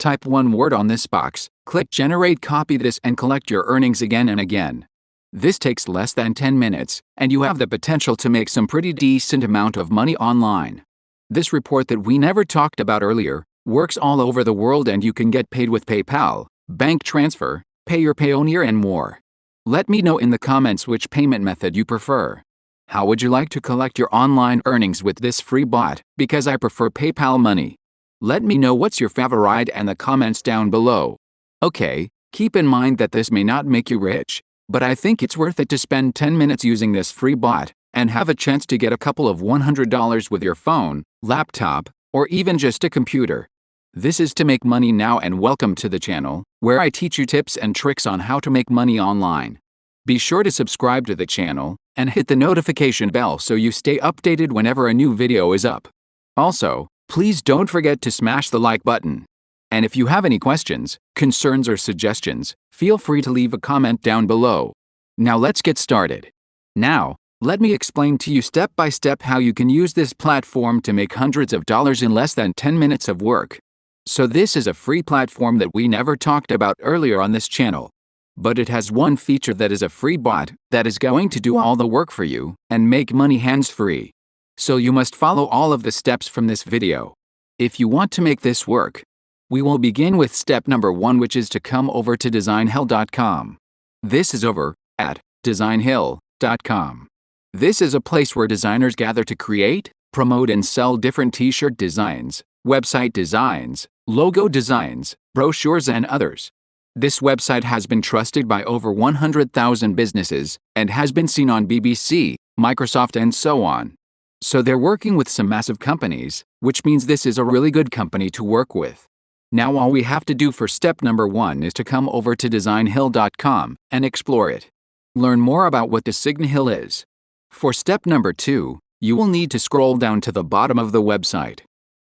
type one word on this box, click Generate, copy this and collect your earnings again and again. This takes less than 10 minutes, and you have the potential to make some pretty decent amount of money online. This report that we never talked about earlier works all over the world, and you can get paid with PayPal, bank transfer, Pay Your Payoneer and more. Let me know in the comments which payment method you prefer. How would you like to collect your online earnings with this free bot? Because I prefer PayPal money. Let me know what's your favorite in the comments down below. Okay, keep in mind that this may not make you rich, but I think it's worth it to spend 10 minutes using this free bot and have a chance to get a couple of $100 with your phone, laptop, or even just a computer. This is to make money now, and welcome to the channel, where I teach you tips and tricks on how to make money online. Be sure to subscribe to the channel and hit the notification bell so you stay updated whenever a new video is up. Also, please don't forget to smash the like button. And if you have any questions, concerns or suggestions, feel free to leave a comment down below. Now let's get started. Now, let me explain to you step by step how you can use this platform to make hundreds of dollars in less than 10 minutes of work. So this is a free platform that we never talked about earlier on this channel. But it has one feature that is a free bot that is going to do all the work for you and make money hands-free. So you must follow all of the steps from this video. If you want to make this work, we will begin with step number 1, which is to come over to designhill.com. This is over at designhill.com. This is a place where designers gather to create, promote and sell different t-shirt designs, website designs, logo designs, brochures and others. This website has been trusted by over 100,000 businesses and has been seen on BBC, Microsoft and so on. So they're working with some massive companies, which means this is a really good company to work with. Now all we have to do for step number 1 is to come over to designhill.com and explore it. Learn more about what Designhill is. For step number 2, you will need to scroll down to the bottom of the website.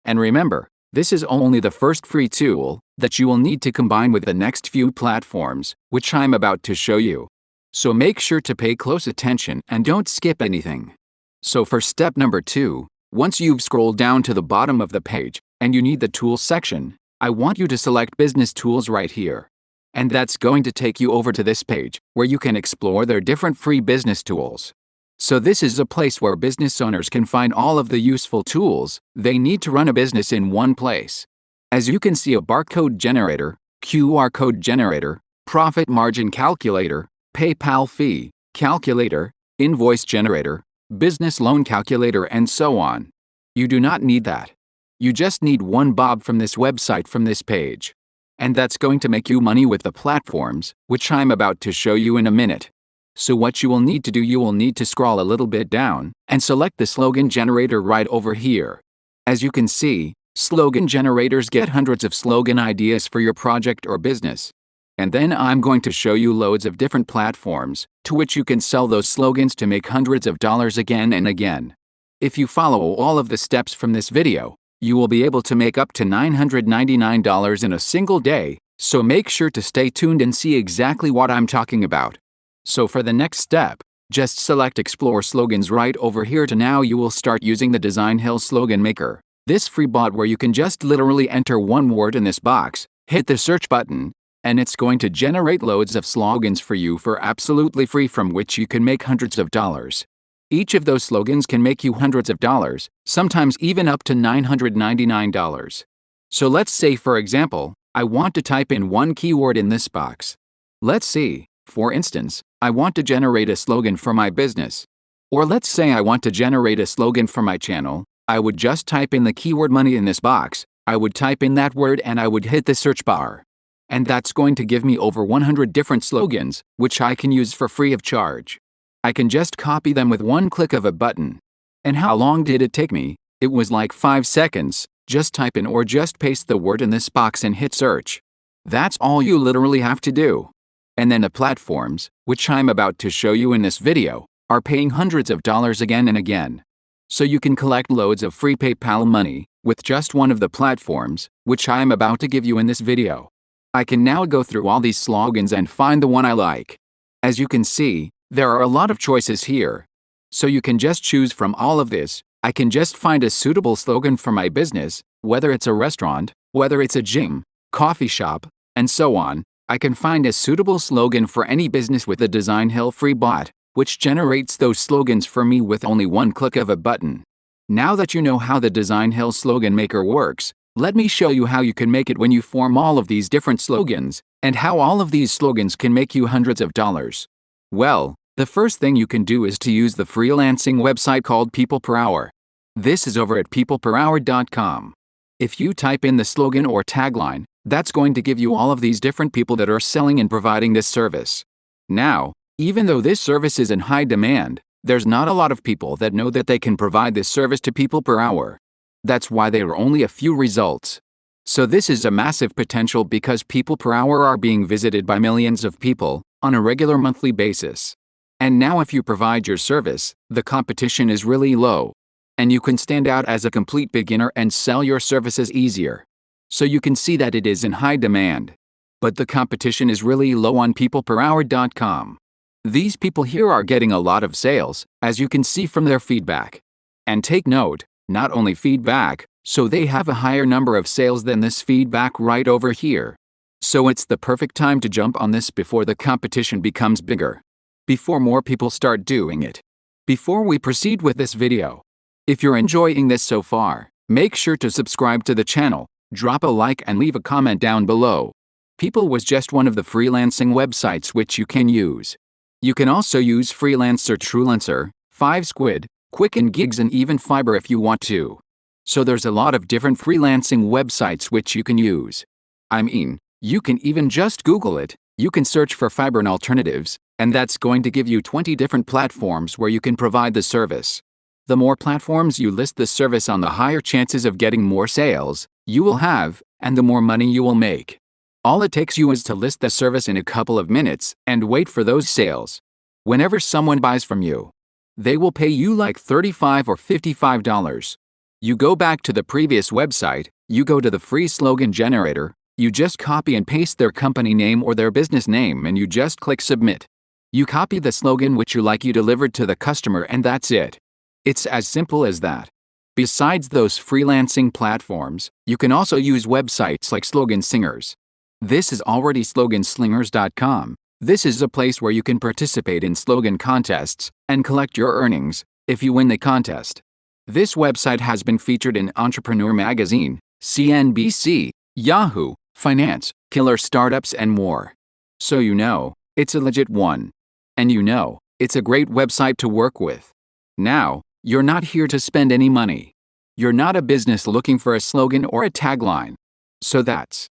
And remember, this is only the first free tool that you will need to combine with the next few platforms, which I'm about to show you. So make sure to pay close attention and don't skip anything. So for step number 2, once you've scrolled down to the bottom of the page and you need the tools section, I want you to select business tools right here. And that's going to take you over to this page where you can explore their different free business tools. So this is a place where business owners can find all of the useful tools they need to run a business in one place. As you can see, a barcode generator, QR code generator, profit margin calculator, PayPal fee calculator, invoice generator, business loan calculator and so on. You do not need that. You just need one bob from this website from this page. And that's going to make you money with the platforms, which I'm about to show you in a minute. So what you will need to do, you will need to scroll a little bit down and select the slogan generator right over here. As you can see, slogan generators get hundreds of slogan ideas for your project or business. And then I'm going to show you loads of different platforms to which you can sell those slogans to make hundreds of dollars again and again. If you follow all of the steps from this video, you will be able to make up to $999 in a single day, so make sure to stay tuned and see exactly what I'm talking about. So for the next step, just select Explore Slogans right over here. To now you will start using the Designhill Slogan Maker, this free bot where you can just literally enter one word in this box, hit the search button, and it's going to generate loads of slogans for you for absolutely free, from which you can make hundreds of dollars. Each of those slogans can make you hundreds of dollars, sometimes even up to $999. So let's say, for example, I want to type in one keyword in this box. Let's see, for instance, I want to generate a slogan for my business. Or let's say I want to generate a slogan for my channel. I would just type in the keyword money in this box. I would type in that word and I would hit the search bar. And that's going to give me over 100 different slogans, which I can use for free of charge. I can just copy them with one click of a button. And how long did it take me? It was like 5 seconds. Just type in or just paste the word in this box and hit search. That's all you literally have to do. And then the platforms, which I'm about to show you in this video, are paying hundreds of dollars again and again. So you can collect loads of free PayPal money with just one of the platforms, which I'm about to give you in this video. I can now go through all these slogans and find the one I like. As you can see, there are a lot of choices here. So you can just choose from all of this. I can just find a suitable slogan for my business, whether it's a restaurant, whether it's a gym, coffee shop, and so on, I can find a suitable slogan for any business with the Designhill free bot, which generates those slogans for me with only one click of a button. Now that you know how the Designhill slogan maker works, let me show you how you can make it when you form all of these different slogans, and how all of these slogans can make you hundreds of dollars. Well, the first thing you can do is to use the freelancing website called People Per Hour. This is over at peopleperhour.com. If you type in the slogan or tagline, that's going to give you all of these different people that are selling and providing this service. Now, even though this service is in high demand, there's not a lot of people that know that they can provide this service to people per hour. That's why there are only a few results. So this is a massive potential because people per hour are being visited by millions of people on a regular monthly basis. And now if you provide your service, the competition is really low. And you can stand out as a complete beginner and sell your services easier. So you can see that it is in high demand. But the competition is really low on peopleperhour.com. These people here are getting a lot of sales, as you can see from their feedback. And take note, not only feedback, so they have a higher number of sales than this feedback right over here. So it's the perfect time to jump on this before the competition becomes bigger. Before more people start doing it. Before we proceed with this video, if you're enjoying this so far, make sure to subscribe to the channel, drop a like and leave a comment down below. People was just one of the freelancing websites which you can use. You can also use Freelancer, Truelancer, 5Squid, Quicken Gigs and even Fiverr if you want to. So there's a lot of different freelancing websites which you can use. I mean, you can even just Google it, you can search for Fiverr and alternatives, and that's going to give you 20 different platforms where you can provide the service. The more platforms you list the service on, the higher chances of getting more sales you will have, and the more money you will make. All it takes you is to list the service in a couple of minutes and wait for those sales. Whenever someone buys from you, they will pay you like $35 or $55. You go back to the previous website, you go to the free slogan generator, you just copy and paste their company name or their business name and you just click submit. You copy the slogan which you like, you delivered to the customer, and that's it. It's as simple as that. Besides those freelancing platforms, you can also use websites like Slogan Singers. This is already sloganslingers.com. This is a place where you can participate in slogan contests and collect your earnings if you win the contest. This website has been featured in Entrepreneur Magazine, CNBC, Yahoo, Finance, Killer Startups and more. So you know, it's a legit one. And you know, it's a great website to work with. Now, you're not here to spend any money. You're not a business looking for a slogan or a tagline. So that's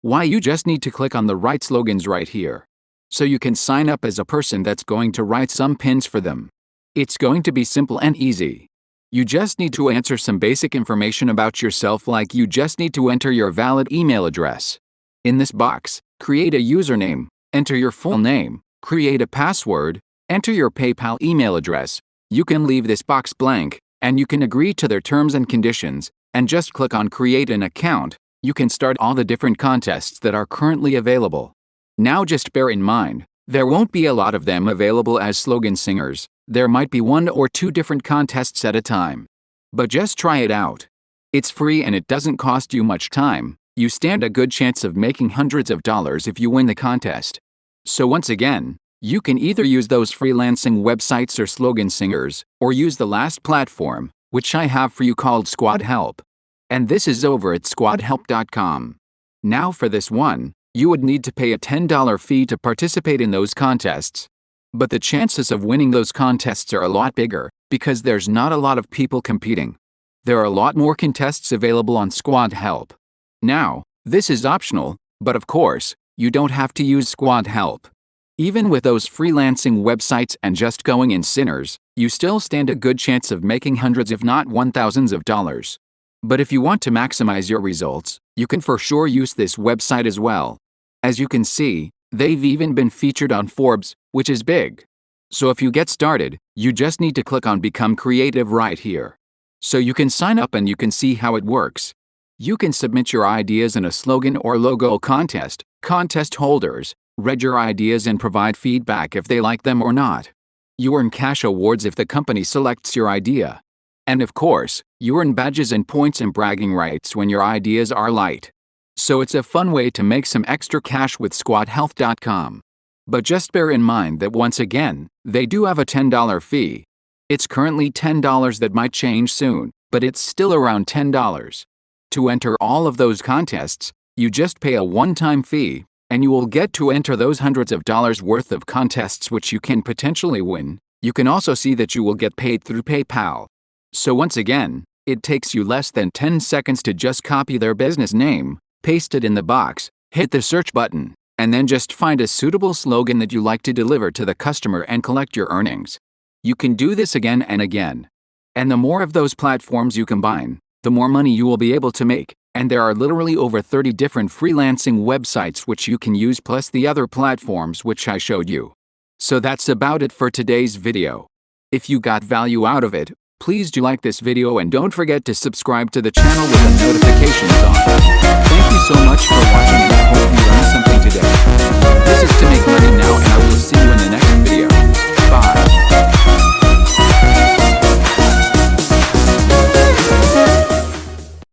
why you just need to click on the right slogans right here. So you can sign up as a person that's going to write some pins for them. It's going to be simple and easy. You just need to answer some basic information about yourself, like you just need to enter your valid email address. In this box, create a username, enter your full name, create a password, enter your PayPal email address. You can leave this box blank, and you can agree to their terms and conditions, and just click on Create an Account. You can start all the different contests that are currently available. Now just bear in mind, there won't be a lot of them available as slogan singers. There might be 1 or 2 different contests at a time. But just try it out. It's free and it doesn't cost you much time. You stand a good chance of making hundreds of dollars if you win the contest. So once again, you can either use those freelancing websites or slogan singers, or use the last platform, which I have for you, called Squad Help. And this is over at squadhelp.com. Now for this one, you would need to pay a $10 fee to participate in those contests. But the chances of winning those contests are a lot bigger, because there's not a lot of people competing. There are a lot more contests available on Squad Help. Now, this is optional, but of course, you don't have to use Squad Help. Even with those freelancing websites and just going in sinners, you still stand a good chance of making hundreds if not thousands of dollars. But if you want to maximize your results, you can for sure use this website as well. As you can see, they've even been featured on Forbes, which is big. So if you get started, you just need to click on Become Creative right here. So you can sign up and you can see how it works. You can submit your ideas in a slogan or logo contest. Contest holders read your ideas and provide feedback if they like them or not. You earn cash awards if the company selects your idea. And of course, you earn badges and points and bragging rights when your ideas are liked. So it's a fun way to make some extra cash with squathealth.com. But just bear in mind that once again, they do have a $10 fee. It's currently $10 that might change soon, but it's still around $10. To enter all of those contests, you just pay a one-time fee, and you will get to enter those hundreds of dollars worth of contests which you can potentially win. You can also see that you will get paid through PayPal. So once again, it takes you less than 10 seconds to just copy their business name, paste it in the box, hit the search button, and then just find a suitable slogan that you like to deliver to the customer and collect your earnings. You can do this again and again. And the more of those platforms you combine, the more money you will be able to make. And there are literally over 30 different freelancing websites which you can use, plus the other platforms which I showed you. So that's about it for today's video. If you got value out of it, please do like this video and don't forget to subscribe to the channel with the notifications on. Thank you so much.